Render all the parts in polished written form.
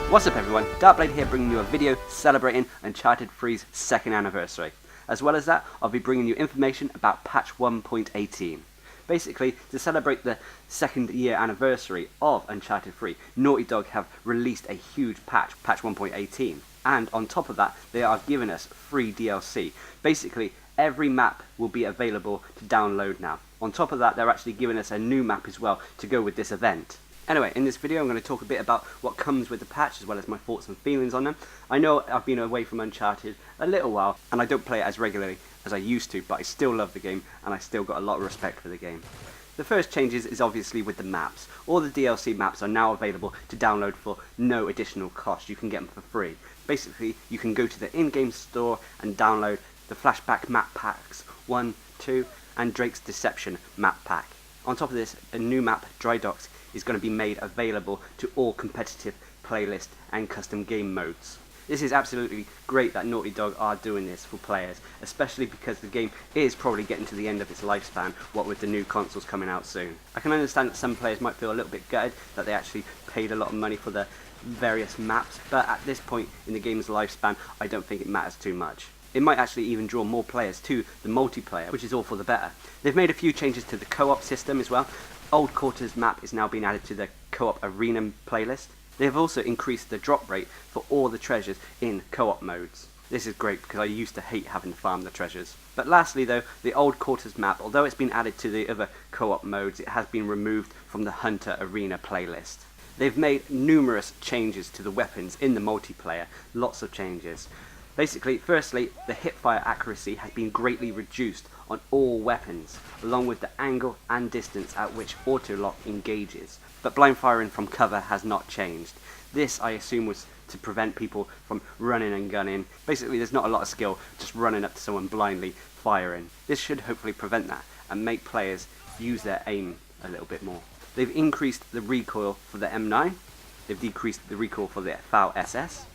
What's up everyone, Darcblade here bringing you a video celebrating Uncharted 3's second anniversary. As well as that, I'll be bringing you information about patch 1.18. Basically, to celebrate the second year anniversary of Uncharted 3, Naughty Dog have released a huge patch 1.18. And on top of that, they are giving us free DLC. Basically, every map will be available to download now. On top of that, they're actually giving us a new map as well to go with this event. Anyway, in this video I'm going to talk a bit about what comes with the patch as well as my thoughts and feelings on them. I know I've been away from Uncharted a little while and I don't play it as regularly as I used to, but I still love the game and I still got a lot of respect for the game. The first changes is obviously with the maps. All the DLC maps are now available to download for no additional cost. You can get them for free. Basically, you can go to the in-game store and download the Flashback map packs 1, 2 and Drake's Deception map pack. On top of this, a new map, Dry Docks, is going to be made available to all competitive playlist and custom game modes. This is absolutely great that Naughty Dog are doing this for players, especially because the game is probably getting to the end of its lifespan, what with the new consoles coming out soon. I can understand that some players might feel a little bit gutted that they actually paid a lot of money for the various maps, but at this point in the game's lifespan, I don't think it matters too much. It might actually even draw more players to the multiplayer, which is all for the better. They've made a few changes to the co-op system as well. Old Quarters map is now being added to the co-op arena playlist. They have also increased the drop rate for all the treasures in co-op modes. This is great because I used to hate having to farm the treasures. But lastly though, the Old Quarters map, although it's been added to the other co-op modes, it has been removed from the Hunter Arena playlist. They've made numerous changes to the weapons in the multiplayer, lots of changes. Basically, firstly, the hipfire accuracy has been greatly reduced on all weapons, along with the angle and distance at which auto-lock engages. But blind firing from cover has not changed. This, I assume, was to prevent people from running and gunning. Basically, there's not a lot of skill just running up to someone blindly firing. This should hopefully prevent that and make players use their aim a little bit more. They've increased the recoil for the M9. They've decreased the recoil for the FAL SS.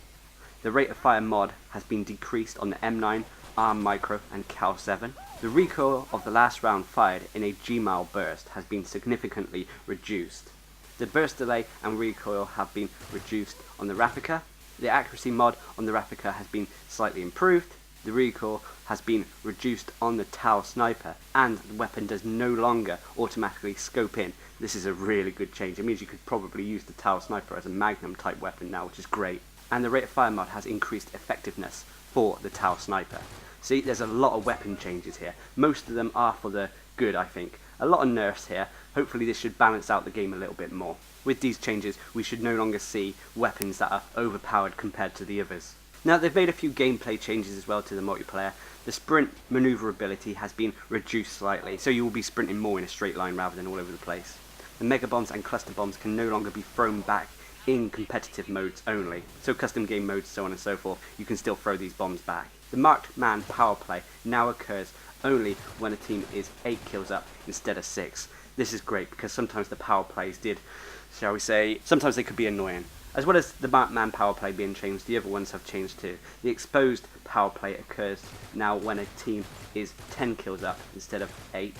The rate of fire mod has been decreased on the M9, ARM Micro and Cal 7. The recoil of the last round fired in a G-mile burst has been significantly reduced. The burst delay and recoil have been reduced on the Raffica. The accuracy mod on the Raffica has been slightly improved. The recoil has been reduced on the Tau Sniper, and the weapon does no longer automatically scope in. This is a really good change. It means you could probably use the Tau Sniper as a Magnum type weapon now, which is great. And the rate of fire mod has increased effectiveness for the Tau Sniper. See, there's a lot of weapon changes here. Most of them are for the good, I think. A lot of nerfs here. Hopefully this should balance out the game a little bit more. With these changes, we should no longer see weapons that are overpowered compared to the others. Now, they've made a few gameplay changes as well to the multiplayer. The sprint maneuverability has been reduced slightly, so you will be sprinting more in a straight line rather than all over the place. The mega bombs and cluster bombs can no longer be thrown back in competitive modes only, so custom game modes, so on and so forth, you can still throw these bombs back. The marked man power play now occurs only when a team is 8 kills up instead of 6. This is great because sometimes the power plays shall we say, sometimes they could be annoying. As well as the marked man power play being changed, the other ones have changed too. The exposed power play occurs now when a team is 10 kills up instead of 8,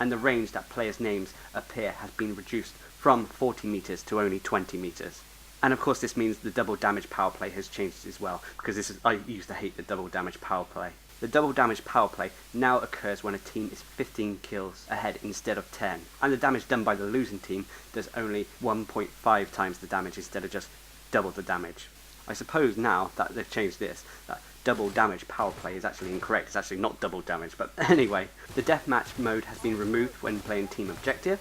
and the range that players' names appear has been reduced from 40 meters to only 20 meters. And of course this means the double damage power play has changed as well, because I used to hate the double damage power play. The double damage power play now occurs when a team is 15 kills ahead instead of 10, and the damage done by the losing team does only 1.5 times the damage instead of just double the damage. I suppose now that they've changed this, that double damage power play is actually incorrect. It's actually not double damage, but anyway. The deathmatch mode has been removed when playing team objective.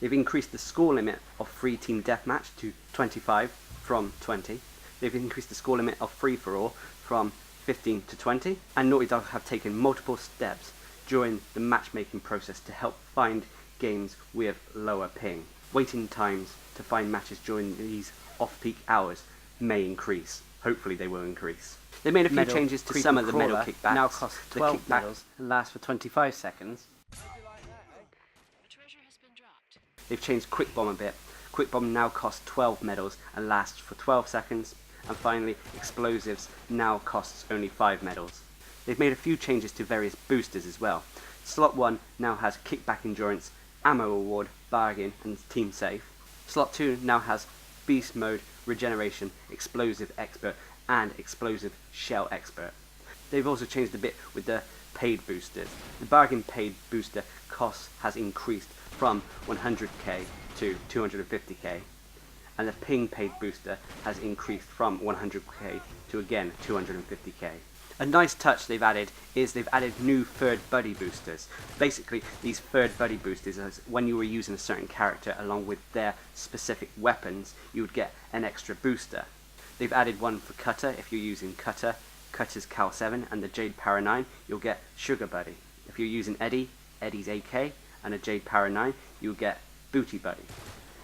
They've increased the score limit of free team deathmatch to 25 from 20. They've increased the score limit of free-for-all from 15 to 20. And Naughty Dog have taken multiple steps during the matchmaking process to help find games with lower ping. Waiting times to find matches during these off-peak hours may increase. Hopefully they will increase. They made a few changes to some of the medal kickbacks. Now cost 12 medals and lasts for 25 seconds. They've changed Quick Bomb a bit. Quick Bomb now costs 12 medals and lasts for 12 seconds. And finally, Explosives now costs only 5 medals. They've made a few changes to various boosters as well. Slot 1 now has Kickback Endurance, Ammo Award, Bargain and Team Safe. Slot 2 now has Beast Mode, Regeneration, Explosive Expert, and Explosive Shell Expert. They've also changed a bit with the paid boosters. The bargain paid booster cost has increased from 100k to 250k, and the ping paid booster has increased from 100k to again 250k. A nice touch they've added is they've added new third buddy boosters. Basically, these third buddy boosters is when you were using a certain character along with their specific weapons, you would get an extra booster. They've added one for Cutter. If you're using Cutter's Cal 7 and the Jade Power 9, you'll get Sugar Buddy. If you're using Eddie's AK and a Jade Power 9, you'll get Booty Buddy.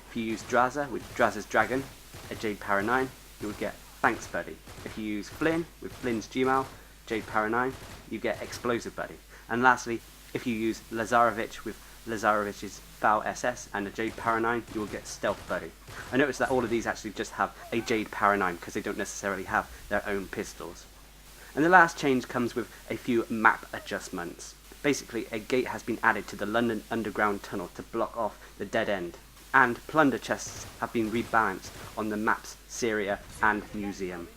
If you use Drazza with Drazza's Dragon, a Jade Power 9, you'll get Thanks Buddy. If you use Flynn with Flynn's Gmail, Jade Power 9, you get Explosive Buddy. And lastly, if you use Lazarevich with Lazarevich's Foul SS and a Jade Power 9, you will get Stealth Buddy. I noticed that all of these actually just have a Jade Power 9 because they don't necessarily have their own pistols. And the last change comes with a few map adjustments. Basically, a gate has been added to the London Underground Tunnel to block off the dead end, and plunder chests have been rebalanced on the maps Syria and Museum.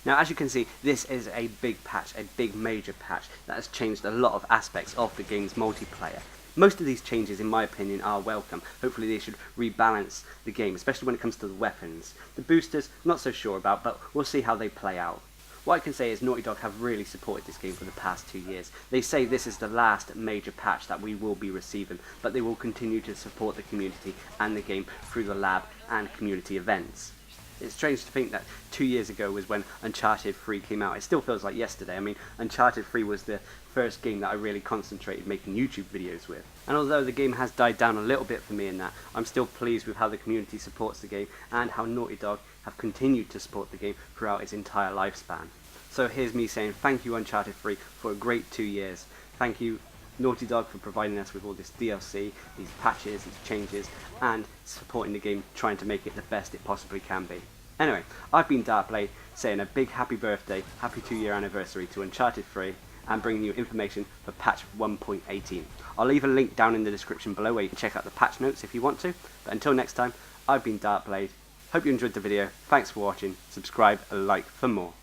Now, as you can see, this is a big patch, a big major patch that has changed a lot of aspects of the game's multiplayer. Most of these changes, in my opinion, are welcome. Hopefully they should rebalance the game, especially when it comes to the weapons. The boosters, not so sure about, but we'll see how they play out. What I can say is Naughty Dog have really supported this game for the past 2 years. They say this is the last major patch that we will be receiving, but they will continue to support the community and the game through the lab and community events. It's strange to think that 2 years ago was when Uncharted 3 came out. It still feels like yesterday. I mean, Uncharted 3 was the first game that I really concentrated making YouTube videos with. And although the game has died down a little bit for me in that, I'm still pleased with how the community supports the game and how Naughty Dog have continued to support the game throughout its entire lifespan. So here's me saying thank you Uncharted 3 for a great 2 years. Thank you Naughty Dog for providing us with all this DLC, these patches, these changes, and supporting the game, trying to make it the best it possibly can be. Anyway, I've been Darcblade, saying a big happy birthday, happy 2-year anniversary to Uncharted 3, and bringing you information for patch 1.18. I'll leave a link down in the description below where you can check out the patch notes if you want to, but until next time, I've been Darcblade. Hope you enjoyed the video, thanks for watching, subscribe and like for more.